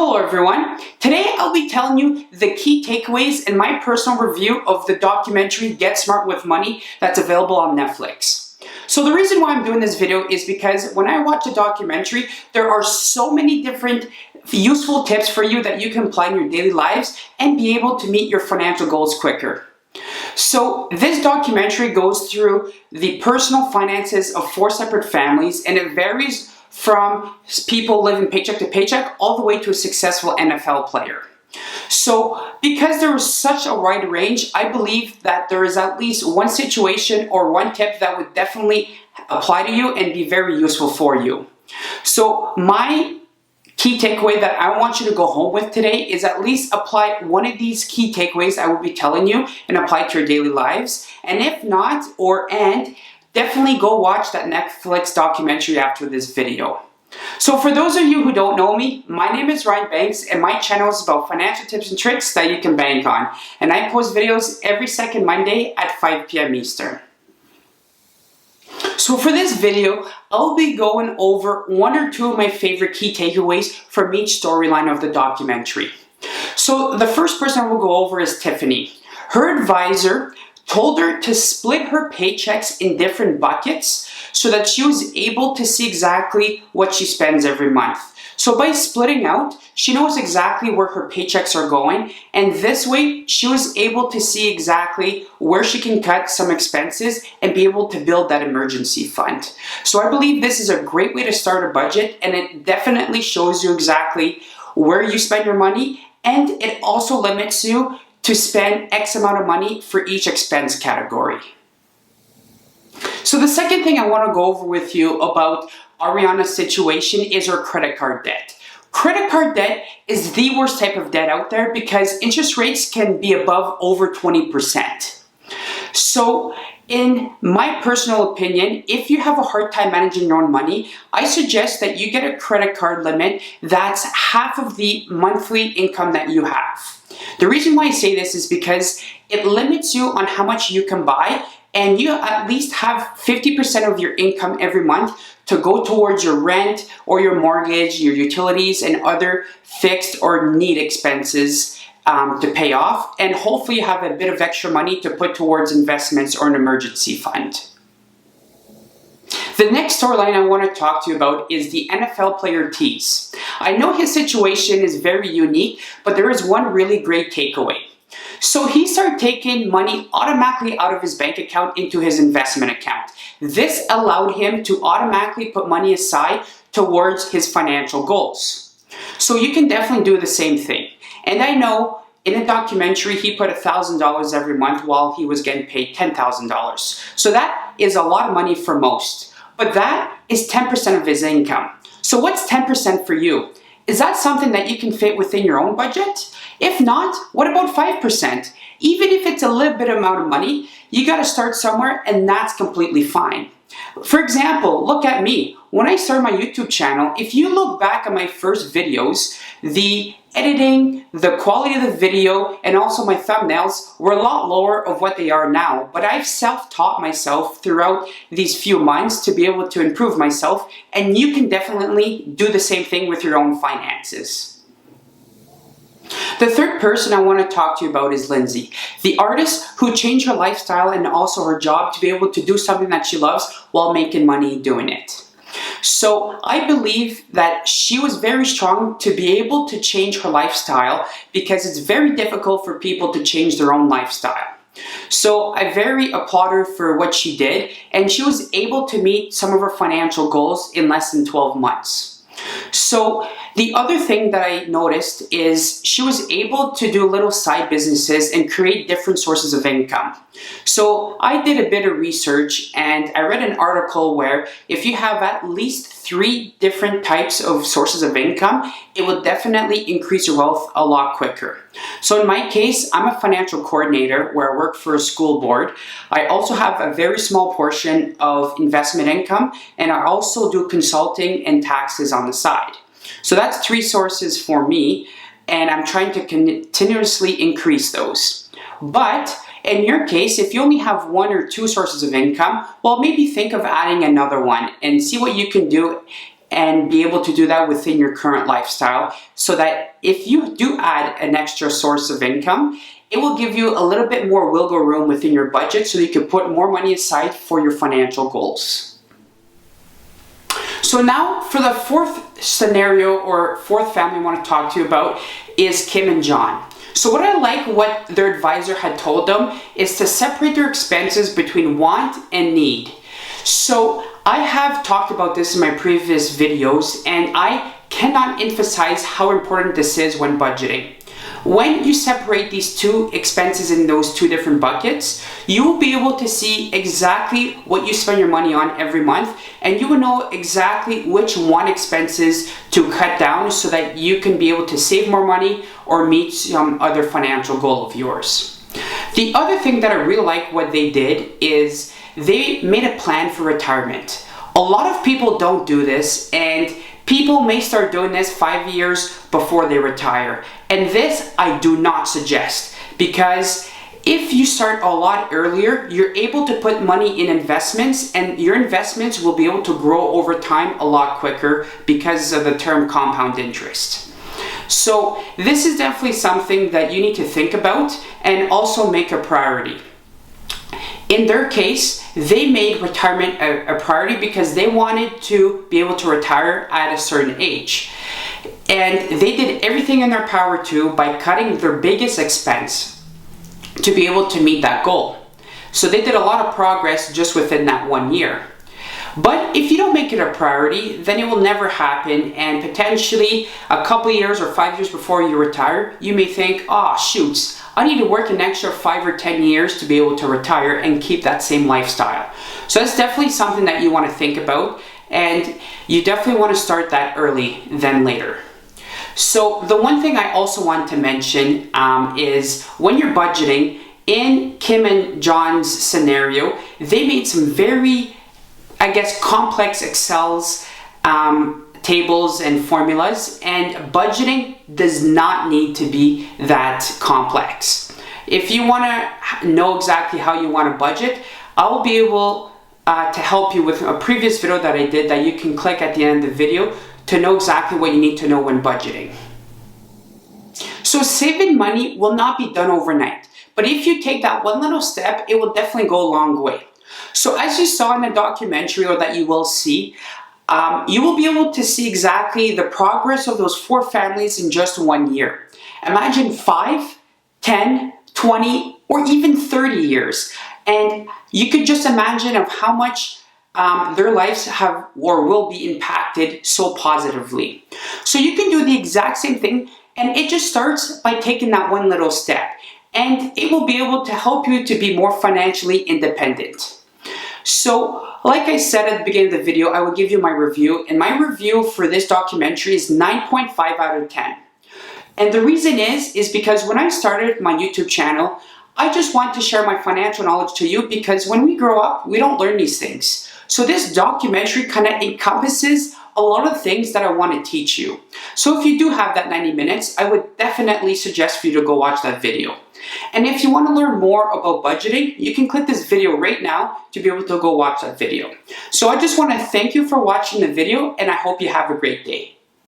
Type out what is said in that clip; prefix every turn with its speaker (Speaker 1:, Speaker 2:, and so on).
Speaker 1: Hello everyone, today I'll be telling you the key takeaways in my personal review of the documentary Get Smart with Money that's available on Netflix. So the reason why I'm doing this video is because when I watch a documentary, there are so many different useful tips for you that you can apply in your daily lives and be able to meet your financial goals quicker. So this documentary goes through the personal finances of 4 separate families, and it varies from people living paycheck to paycheck all the way to a successful NFL player. So because there is such a wide range, I believe that there is at least one situation or one tip that would definitely apply to you and be very useful for you. So my key takeaway that I want you to go home with today is at least apply one of these key takeaways I will be telling you and apply it to your daily lives. And if not, definitely go watch that Netflix documentary after this video. So for those of you who don't know me, my name is Ryan Banks and my channel is about financial tips and tricks that you can bank on. And I post videos every second Monday at 5 p.m. Eastern. So for this video, I'll be going over one or two of my favorite key takeaways from each storyline of the documentary. So the first person we'll go over is Tiffany. Her advisor told her to split her paychecks in different buckets so that she was able to see exactly what she spends every month. So by splitting out, she knows exactly where her paychecks are going, and this way she was able to see exactly where she can cut some expenses and be able to build that emergency fund. So I believe this is a great way to start a budget, and it definitely shows you exactly where you spend your money, and it also limits you to spend X amount of money for each expense category. So the second thing I want to go over with you about Ariana's situation is her credit card debt. Credit card debt is the worst type of debt out there because interest rates can be above over 20%. So in my personal opinion, if you have a hard time managing your own money, I suggest that you get a credit card limit that's half of the monthly income that you have. The reason why I say this is because it limits you on how much you can buy, and you at least have 50% of your income every month to go towards your rent or your mortgage, your utilities, and other fixed or need expenses to pay off. And hopefully you have a bit of extra money to put towards investments or an emergency fund. The next storyline I want to talk to you about is the NFL player Tease. I know his situation is very unique, but there is one really great takeaway. So he started taking money automatically out of his bank account into his investment account. This allowed him to automatically put money aside towards his financial goals. So you can definitely do the same thing. And I know in a documentary he put $1,000 every month while he was getting paid $10,000. So that is a lot of money for most. But that is 10% of his income. So what's 10% for you? Is that something that you can fit within your own budget? If not, what about 5%? Even if it's a little bit amount of money, you gotta start somewhere, and that's completely fine. For example, look at me. When I started my YouTube channel, if you look back at my first videos, the editing, the quality of the video, and also my thumbnails were a lot lower of what they are now. But I've self-taught myself throughout these few months to be able to improve myself, and you can definitely do the same thing with your own finances. The third person I want to talk to you about is Lindsay, the artist who changed her lifestyle and also her job to be able to do something that she loves while making money doing it. So I believe that she was very strong to be able to change her lifestyle because it's very difficult for people to change their own lifestyle. So I very applaud her for what she did, and she was able to meet some of her financial goals in less than 12 months. So the other thing that I noticed is she was able to do little side businesses and create different sources of income. So I did a bit of research and I read an article where if you have at least 3 different types of sources of income, it will definitely increase your wealth a lot quicker. So in my case, I'm a financial coordinator where I work for a school board. I also have a very small portion of investment income, and I also do consulting and taxes on the side. So that's 3 sources for me, and I'm trying to continuously increase those. But in your case, if you only have 1 or 2 sources of income, well, maybe think of adding another one and see what you can do and be able to do that within your current lifestyle, so that if you do add an extra source of income, it will give you a little bit more wiggle room within your budget so you can put more money aside for your financial goals. So now for the fourth scenario or fourth family I want to talk to you about is Kim and John. So what their advisor had told them is to separate their expenses between want and need. So I have talked about this in my previous videos, and I cannot emphasize how important this is when budgeting. When you separate these two expenses in those two different buckets, you will be able to see exactly what you spend your money on every month, and you will know exactly which one expenses to cut down so that you can be able to save more money or meet some other financial goal of yours. The other thing that I really like what they did is they made a plan for retirement. A lot of people don't do this, and people may start doing this 5 years before they retire. And this I do not suggest, because if you start a lot earlier, you're able to put money in investments, and your investments will be able to grow over time a lot quicker because of the term compound interest. So this is definitely something that you need to think about and also make a priority. In their case, they made retirement a priority because they wanted to be able to retire at a certain age. And they did everything in their power by cutting their biggest expense to be able to meet that goal. So they did a lot of progress just within that 1 year. But if you don't make it a priority, then it will never happen, and potentially a couple years or 5 years before you retire, you may think, oh shoots, I need to work an extra 5 or 10 years to be able to retire and keep that same lifestyle. So that's definitely something that you want to think about, and you definitely want to start that early than later. So the one thing I also want to mention is when you're budgeting, in Kim and John's scenario, they made some very, complex Excel's tables and formulas, and budgeting does not need to be that complex. If you want to know exactly how you want to budget, I will be able to help you with a previous video that I did that you can click at the end of the video to know exactly what you need to know when budgeting. So saving money will not be done overnight, but if you take that one little step, it will definitely go a long way. So as you saw in the documentary, or that you will see, you will be able to see exactly the progress of those 4 families in just 1 year. Imagine 5, 10, 20, or even 30 years. And you could just imagine of how much their lives have or will be impacted so positively. So you can do the exact same thing, and it just starts by taking that one little step. And it will be able to help you to be more financially independent. So, like I said at the beginning of the video, I will give you my review, and my review for this documentary is 9.5 out of 10. And the reason is because when I started my YouTube channel, I just want to share my financial knowledge to you, because when we grow up, we don't learn these things. So this documentary kind of encompasses a lot of things that I want to teach you. So if you do have that 90 minutes, I would definitely suggest for you to go watch that video. And if you want to learn more about budgeting, you can click this video right now to be able to go watch that video. So I just want to thank you for watching the video, and I hope you have a great day.